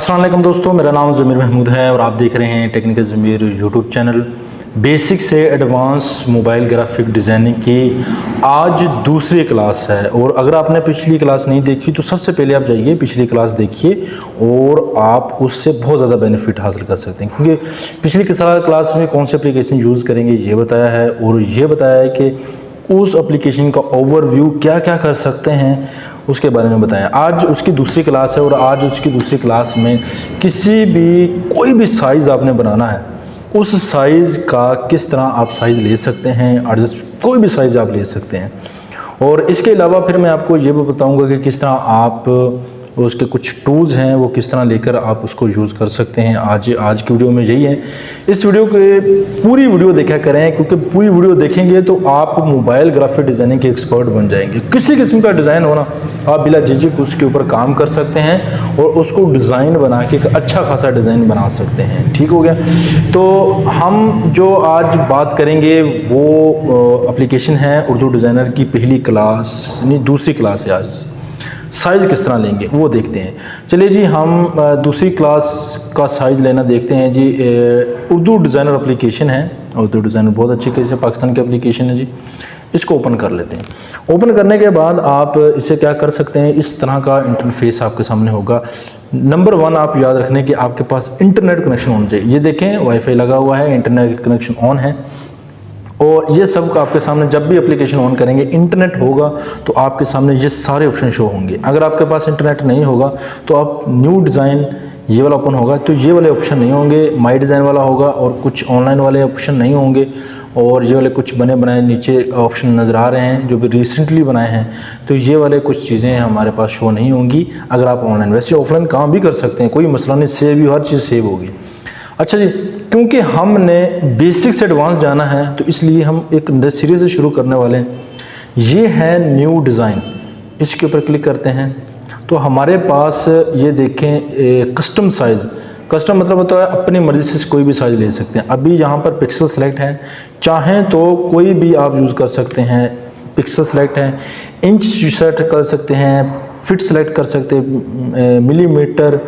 अस्सलाम वालेकुम दोस्तों, मेरा नाम ज़मीर महमूद है और आप देख रहे हैं टेक्निकल ज़मीर यूट्यूब चैनल। बेसिक से एडवांस मोबाइल ग्राफिक डिज़ाइनिंग की आज दूसरी क्लास है और अगर आपने पिछली क्लास नहीं देखी तो सबसे पहले आप जाइए पिछली क्लास देखिए और आप उससे बहुत ज़्यादा बेनिफिट हासिल कर सकते हैं, क्योंकि पिछली क्लास में कौन सी एप्लीकेशन यूज़ करेंगे ये बताया है और ये बताया है कि उस एप्लीकेशन का ओवरव्यू क्या क्या कर सकते हैं उसके बारे में बताया। आज उसकी दूसरी क्लास है और आज उसकी दूसरी क्लास में कोई भी साइज़ आपने बनाना है, उस साइज़ का किस तरह आप साइज़ ले सकते हैं, एडजस्ट कोई भी साइज़ आप ले सकते हैं। और इसके अलावा फिर मैं आपको ये भी बताऊंगा कि किस तरह आप उसके कुछ टूल्स हैं वो किस तरह लेकर आप उसको यूज़ कर सकते हैं। आज की वीडियो में यही है। इस वीडियो के पूरी वीडियो देखा करें, क्योंकि पूरी वीडियो देखेंगे तो आप मोबाइल ग्राफिक डिज़ाइनिंग के एक्सपर्ट बन जाएंगे। किसी किस्म का डिज़ाइन होना आप बिला झिझक उसके ऊपर काम कर सकते हैं और उसको डिज़ाइन बना के एक अच्छा खासा डिज़ाइन बना सकते हैं। ठीक हो गया। तो हम जो आज बात करेंगे वो एप्लीकेशन है उर्दू डिज़ाइनर की पहली क्लास नहीं दूसरी क्लास है। आज साइज़ किस तरह लेंगे वो देखते हैं। चलिए जी, हम दूसरी क्लास का साइज़ लेना देखते हैं जी। उर्दू डिज़ाइनर एप्लीकेशन है, उर्दू डिज़ाइनर बहुत अच्छी किसी पाकिस्तान की एप्लीकेशन है जी। इसको ओपन कर लेते हैं। ओपन करने के बाद आप इसे क्या कर सकते हैं, इस तरह का इंटरफेस आपके सामने होगा। नंबर 1 आप याद रखने कि आपके पास इंटरनेट कनेक्शन होना चाहिए। ये देखें वाईफाई लगा हुआ है, इंटरनेट कनेक्शन ऑन है और ये सब आपके सामने जब भी एप्लीकेशन ऑन करेंगे इंटरनेट होगा तो आपके सामने ये सारे ऑप्शन शो होंगे। अगर आपके पास इंटरनेट नहीं होगा तो आप न्यू डिज़ाइन ये वाला ओपन होगा तो ये वाले ऑप्शन नहीं होंगे, माई डिज़ाइन वाला होगा और कुछ ऑनलाइन वाले ऑप्शन नहीं होंगे और ये वाले कुछ बने बनाए नीचे ऑप्शन नज़र आ रहे हैं जो भी रिसेंटली बनाए हैं, तो ये वाले कुछ चीज़ें हमारे पास शो नहीं होंगी अगर आप ऑनलाइन। वैसे ऑफलाइन काम भी कर सकते हैं, कोई मसला नहीं, सेव भी हर चीज़ सेव होगी। अच्छा जी, क्योंकि हमने बेसिक से एडवांस जाना है तो इसलिए हम एक नए सिरे से शुरू करने वाले हैं। ये है न्यू डिज़ाइन, इसके ऊपर क्लिक करते हैं तो हमारे पास ये देखें कस्टम साइज़। कस्टम मतलब होता है अपनी मर्ज़ी से कोई भी साइज़ ले सकते हैं। अभी यहाँ पर पिक्सल सेलेक्ट है, चाहें तो कोई भी आप यूज़ कर सकते हैं। पिक्सल सेलेक्ट है, इंच सेलेक्ट कर सकते हैं, फिट सेलेक्ट कर सकते हैं, मिलीमीटर,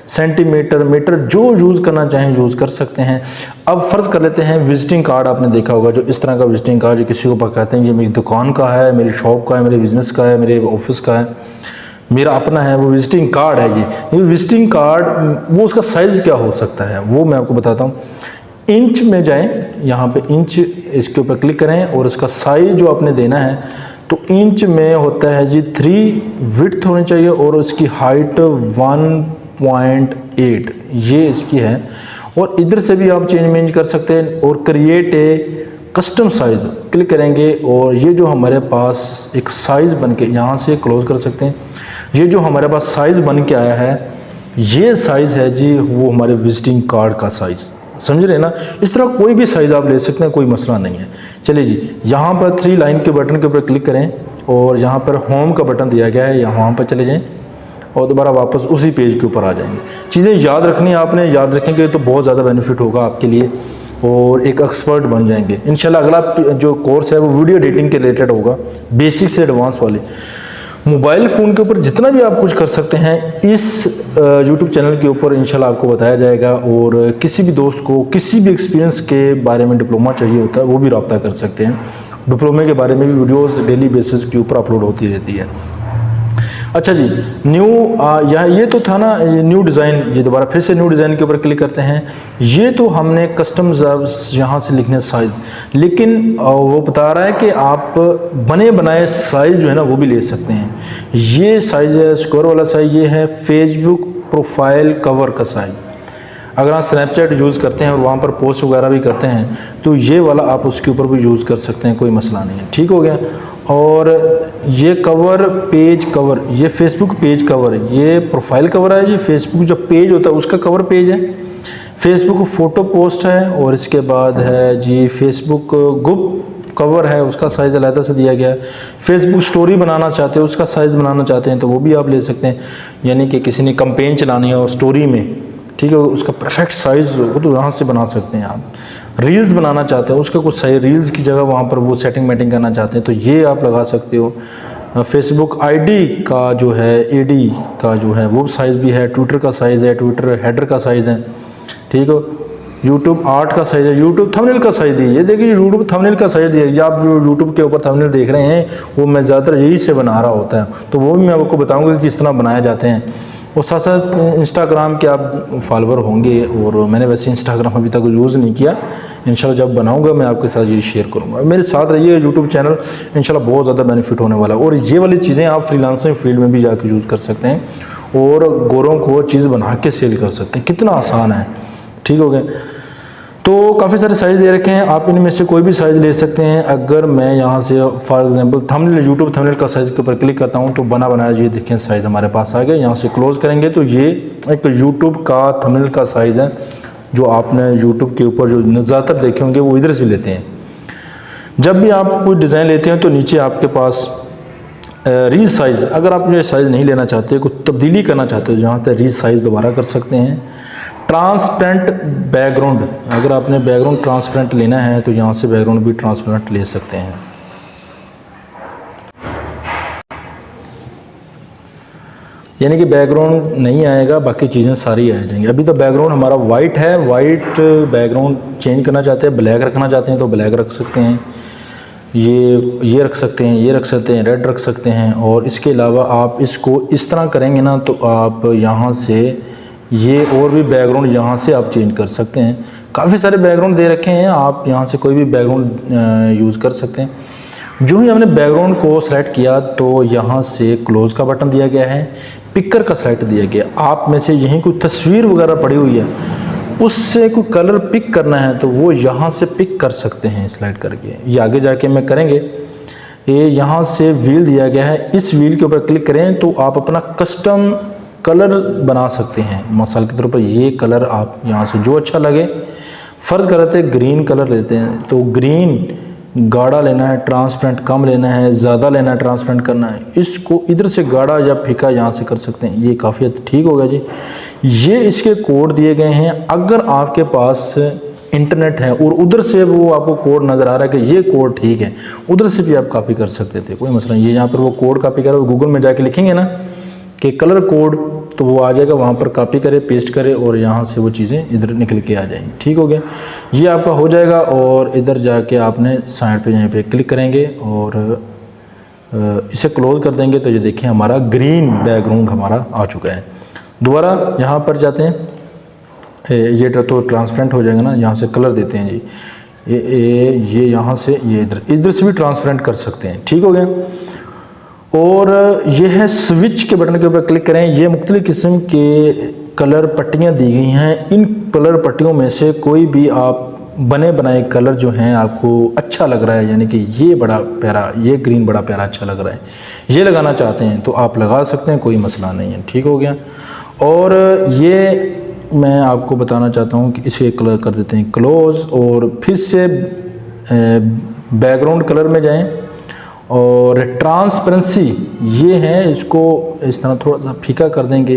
सेंटीमीटर, मीटर, जो यूज़ करना चाहें यूज़ कर सकते हैं। अब फ़र्ज़ कर लेते हैं विजिटिंग कार्ड आपने देखा होगा, जो इस तरह का विजिटिंग कार्ड जो किसी को कहते हैं ये मेरी दुकान का है, मेरी शॉप का है, मेरे बिज़नेस का है, मेरे ऑफिस का है, मेरा अपना है, वो विजिटिंग कार्ड है। ये विजिटिंग कार्ड वो उसका साइज़ क्या हो सकता है वो मैं आपको बताता हूँ। इंच में जाएं, यहाँ पे इंच इसके ऊपर क्लिक करें और इसका साइज़ जो आपने देना है तो इंच में होता है जी 3 विड्थ होनी चाहिए और उसकी हाइट 1.8 ये इसकी है। और इधर से भी आप चेंज कर सकते हैं और create a custom size click करेंगे और ये जो हमारे पास एक साइज़ बन के यहाँ से क्लोज कर सकते हैं। ये जो हमारे पास साइज़ बन के आया है ये साइज़ है जी वो हमारे विजिटिंग कार्ड का साइज़, समझ रहे हैं ना। इस तरह कोई भी साइज़ आप ले सकते हैं, कोई मसला नहीं है। चलिए जी, यहाँ पर 3 लाइन के बटन के ऊपर क्लिक करें और यहाँ पर होम का बटन दिया गया है, यहाँ पर चले जाएँ और दोबारा वापस उसी पेज के ऊपर आ जाएंगे। चीज़ें याद रखनी आपने, याद रखेंगे तो बहुत ज़्यादा बेनिफिट होगा आपके लिए और एक एक्सपर्ट बन जाएंगे इंशाल्लाह। अगला जो कोर्स है वो वीडियो एडिटिंग के रिलेटेड होगा, बेसिक से एडवांस वाले। मोबाइल फ़ोन के ऊपर जितना भी आप कुछ कर सकते हैं इस यूट्यूब चैनल के ऊपर इंशाल्लाह आपको बताया जाएगा। और किसी भी दोस्त को किसी भी एक्सपीरियंस के बारे में डिप्लोमा चाहिए होता है वो भी रब्ता कर सकते हैं। डिप्लोमे के बारे में भी वीडियोस डेली बेसिस के ऊपर अपलोड होती रहती है। अच्छा जी, न्यू ये तो था ना न्यू डिज़ाइन। ये दोबारा फिर से न्यू डिज़ाइन के ऊपर क्लिक करते हैं। ये तो हमने कस्टम यहाँ से लिखने साइज़, लेकिन वो बता रहा है कि आप बने बनाए साइज़ जो है ना वो भी ले सकते हैं। ये साइज़ है स्क्वायर वाला साइज़, ये है फेसबुक प्रोफाइल कवर का साइज़। अगर आप स्नैपचैट यूज़ करते हैं और वहाँ पर पोस्ट वगैरह भी करते हैं तो ये वाला आप उसके ऊपर भी यूज़ कर सकते हैं, कोई मसला नहीं है। ठीक हो गया। और ये कवर पेज कवर, ये फेसबुक पेज कवर, ये प्रोफाइल कवर है। ये फेसबुक जो पेज होता है उसका कवर पेज है। फेसबुक फ़ोटो पोस्ट है और इसके बाद है जी फेसबुक ग्रुप कवर है, उसका साइज़ अलग से दिया गया है। फेसबुक स्टोरी बनाना चाहते हो, उसका साइज़ बनाना चाहते हैं तो वो भी आप ले सकते हैं। यानी कि किसी ने कैंपेन चलानी है और स्टोरी में, ठीक है, उसका परफेक्ट साइज़ वो तो यहाँ से बना सकते हैं आप। रील्स बनाना चाहते हैं उसका कुछ सही रील्स की जगह वहाँ पर वो सेटिंग मेटिंग करना चाहते हैं तो ये आप लगा सकते हो। फेसबुक आईडी का जो है एडी का जो है वो साइज़ भी है, ट्विटर का साइज़ है, ट्विटर हेडर का साइज़ है, ठीक हो। यूट्यूब आर्ट का साइज़ है, यूट्यूब थंबनेल का साइज़ दिया, ये देखिए यूट्यूब थंबनेल का साइज़ दिया। ये आप जो यूट्यूब के ऊपर थंबनेल देख रहे हैं वो मैं ज़्यादातर यही से बना रहा होता है, तो वो भी मैं आपको बताऊँगा कि किस तरह बनाए जाते हैं। और साथ साथ इंस्टाग्राम के आप फॉलोवर होंगे, और मैंने वैसे इंस्टाग्राम अभी तक यूज़ नहीं किया, इंशाल्लाह जब बनाऊंगा मैं आपके साथ ये शेयर करूंगा। मेरे साथ रहिए, यूट्यूब चैनल इंशाल्लाह बहुत ज़्यादा बेनिफिट होने वाला है। और ये वाली चीज़ें आप फ्रीलांसिंग फील्ड में भी जाकर यूज़ कर सकते हैं और गोरों को चीज़ बना के सेल कर सकते हैं, कितना आसान है, ठीक हो गया। तो काफ़ी सारे साइज़ दे रखे हैं, आप इनमें से कोई भी साइज़ ले सकते हैं। अगर मैं यहाँ से for example thumbnail, YouTube thumbnail का साइज़ के ऊपर क्लिक करता हूँ तो बना बनाया ये देखें साइज़ हमारे पास आ गया। यहाँ से क्लोज़ करेंगे तो ये एक यूट्यूब का थंबनेल का साइज़ है, जो आपने यूट्यूब के ऊपर जो ज़्यादातर देखे होंगे वो इधर से लेते हैं। जब भी आप कोई डिज़ाइन लेते हैं तो नीचे आपके पास रीज साइज़, अगर आप ये साइज़ नहीं लेना चाहते, कोई तब्दीली करना चाहते हो, जहाँ तक रीज साइज़ दोबारा कर सकते हैं। ट्रांसपेरेंट बैकग्राउंड, अगर आपने बैकग्राउंड ट्रांसपेरेंट लेना है तो यहाँ से बैकग्राउंड भी ट्रांसपेरेंट ले सकते हैं। यानी कि बैकग्राउंड नहीं आएगा, बाकी चीज़ें सारी आ जाएंगी। अभी तो बैकग्राउंड हमारा वाइट है, वाइट बैकग्राउंड चेंज करना चाहते हैं, ब्लैक रखना चाहते हैं तो ब्लैक रख सकते हैं, ये रख सकते हैं, ये रख सकते हैं, रेड रख सकते हैं। और इसके अलावा आप इसको इस तरह करेंगे ना तो आप यहाँ से ये और भी बैकग्राउंड यहाँ से आप चेंज कर सकते हैं। काफ़ी सारे बैकग्राउंड दे रखे हैं, आप यहाँ से कोई भी बैकग्राउंड यूज़ कर सकते हैं। जो ही हमने बैकग्राउंड को सेलेक्ट किया तो यहाँ से क्लोज़ का बटन दिया गया है, पिकर का सेलेक्ट दिया गया। आप में से यहीं कोई तस्वीर वगैरह पड़ी हुई है, उससे कोई कलर पिक करना है तो वो यहाँ से पिक कर सकते हैं स्लाइड करके। ये आगे जाके मैं करेंगे। ये यहाँ से व्हील दिया गया है, इस व्हील के ऊपर क्लिक करें तो आप अपना कस्टम कलर बना सकते हैं। मिसाल के तौर पर ये कलर आप यहाँ से जो अच्छा लगे, फ़र्ज़ करते हैं ग्रीन कलर लेते हैं तो ग्रीन गाढ़ा लेना है, ट्रांसपेरेंट कम लेना है, ज़्यादा लेना है, ट्रांसपेरेंट करना है, इसको इधर से गाढ़ा या फीका यहाँ से कर सकते हैं। ये काफ़ी ठीक होगा जी। ये इसके कोड दिए गए हैं। अगर आपके पास इंटरनेट है और उधर से वो आपको कोड नज़र आ रहा है कि ये कोड ठीक है, उधर से भी आप कॉपी कर सकते थे, कोई मसला नहीं। ये यहाँ पर वो कोड कॉपी करें, गूगल में जाके लिखेंगे ना कि कलर कोड तो वो आ जाएगा, वहाँ पर कॉपी करे, पेस्ट करे और यहाँ से वो चीज़ें इधर निकल के आ जाएंगी, ठीक हो गया। ये आपका हो जाएगा। और इधर जाके आपने साइड पे यहाँ पे क्लिक करेंगे और इसे क्लोज कर देंगे तो ये देखें हमारा ग्रीन बैकग्राउंड हमारा आ चुका है। दोबारा यहाँ पर जाते हैं, ये तो ट्रांसपेरेंट हो जाएगा ना, यहाँ से कलर देते हैं जी, ये यहाँ से ये इधर से भी ट्रांसपेरेंट कर सकते हैं, ठीक हो गया। और ये है स्विच के बटन के ऊपर क्लिक करें। ये मुख्तलिफ़ किस्म के कलर पट्टियाँ दी गई हैं, इन कलर पट्टियों में से कोई भी आप बने बनाए कलर जो हैं आपको अच्छा लग रहा है, यानी कि ये बड़ा प्यारा, ये ग्रीन बड़ा प्यारा अच्छा लग रहा है, ये लगाना चाहते हैं तो आप लगा सकते हैं, कोई मसला नहीं है, ठीक हो गया। और ये मैं आपको बताना चाहता हूँ कि इसे कलर कर देते हैं क्लोज, और फिर से बैकग्राउंड कलर में जाएं और ट्रांसपेरेंसी ये है, इसको इस तरह थोड़ा सा फीका कर देंगे।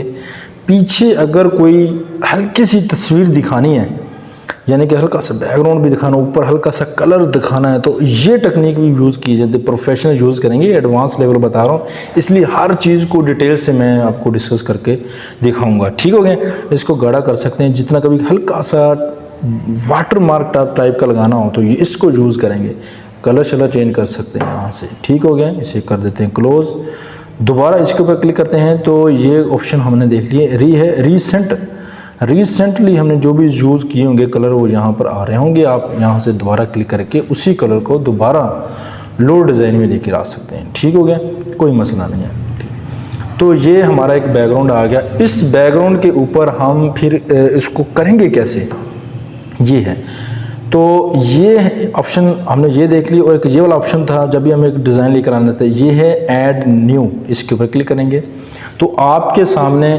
पीछे अगर कोई हल्की सी तस्वीर दिखानी है, यानी कि हल्का सा बैकग्राउंड भी दिखाना, ऊपर हल्का सा कलर दिखाना है, तो ये टेक्निक भी यूज़ की जाती है। प्रोफेशनल यूज़ करेंगे, एडवांस लेवल बता रहा हूँ, इसलिए हर चीज़ को डिटेल से मैं आपको डिस्कस करके दिखाऊंगा, ठीक हो गया। इसको गाढ़ा कर सकते हैं, जितना कभी हल्का सा वाटर मार्क टाइप का लगाना हो तो ये इसको यूज़ करेंगे, कलर शलर चेंज कर सकते हैं यहाँ से, ठीक हो गया। इसे कर देते हैं क्लोज। दोबारा इसके ऊपर क्लिक करते हैं तो ये ऑप्शन हमने देख लिए। रिसेंटली हमने जो भी यूज़ किए होंगे कलर वो यहाँ पर आ रहे होंगे। आप यहाँ से दोबारा क्लिक करके उसी कलर को दोबारा लो डिज़ाइन में लेकर आ सकते हैं, ठीक हो गया, कोई मसला नहीं है। तो ये हमारा एक बैकग्राउंड आ गया। इस बैकग्राउंड के ऊपर हम फिर इसको करेंगे कैसे, ये है। तो ये ऑप्शन हमने ये देख ली, और एक ये वाला ऑप्शन था जब भी हम एक डिज़ाइन लेकर आने थे, ये है ऐड न्यू। इसके ऊपर क्लिक करेंगे तो आपके सामने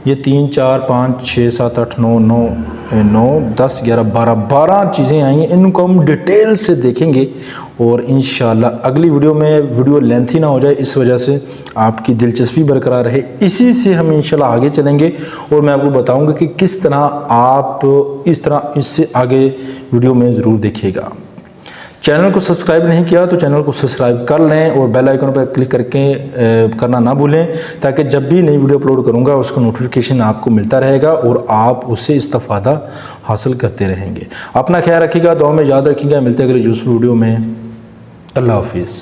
ये 3 4 5 6 7 8 9 10 11 12 चीज़ें आएंगी। इनको हम डिटेल से देखेंगे और इंशाल्लाह अगली वीडियो में, वीडियो लेंथी ना हो जाए इस वजह से आपकी दिलचस्पी बरकरार रहे, इसी से हम इंशाल्लाह आगे चलेंगे। और मैं आपको बताऊंगा कि किस तरह आप इस तरह इससे आगे वीडियो में ज़रूर देखिएगा। चैनल को सब्सक्राइब नहीं किया तो चैनल को सब्सक्राइब कर लें और बेल आइकन पर क्लिक करके करना ना भूलें, ताकि जब भी नई वीडियो अपलोड करूंगा उसका नोटिफिकेशन आपको मिलता रहेगा और आप उससे इस्तेफादा हासिल करते रहेंगे। अपना ख्याल रखिएगा, दुआ में याद रखिएगा। मिलते हैं अगले दूसरी वीडियो में। अल्लाह हाफिज़।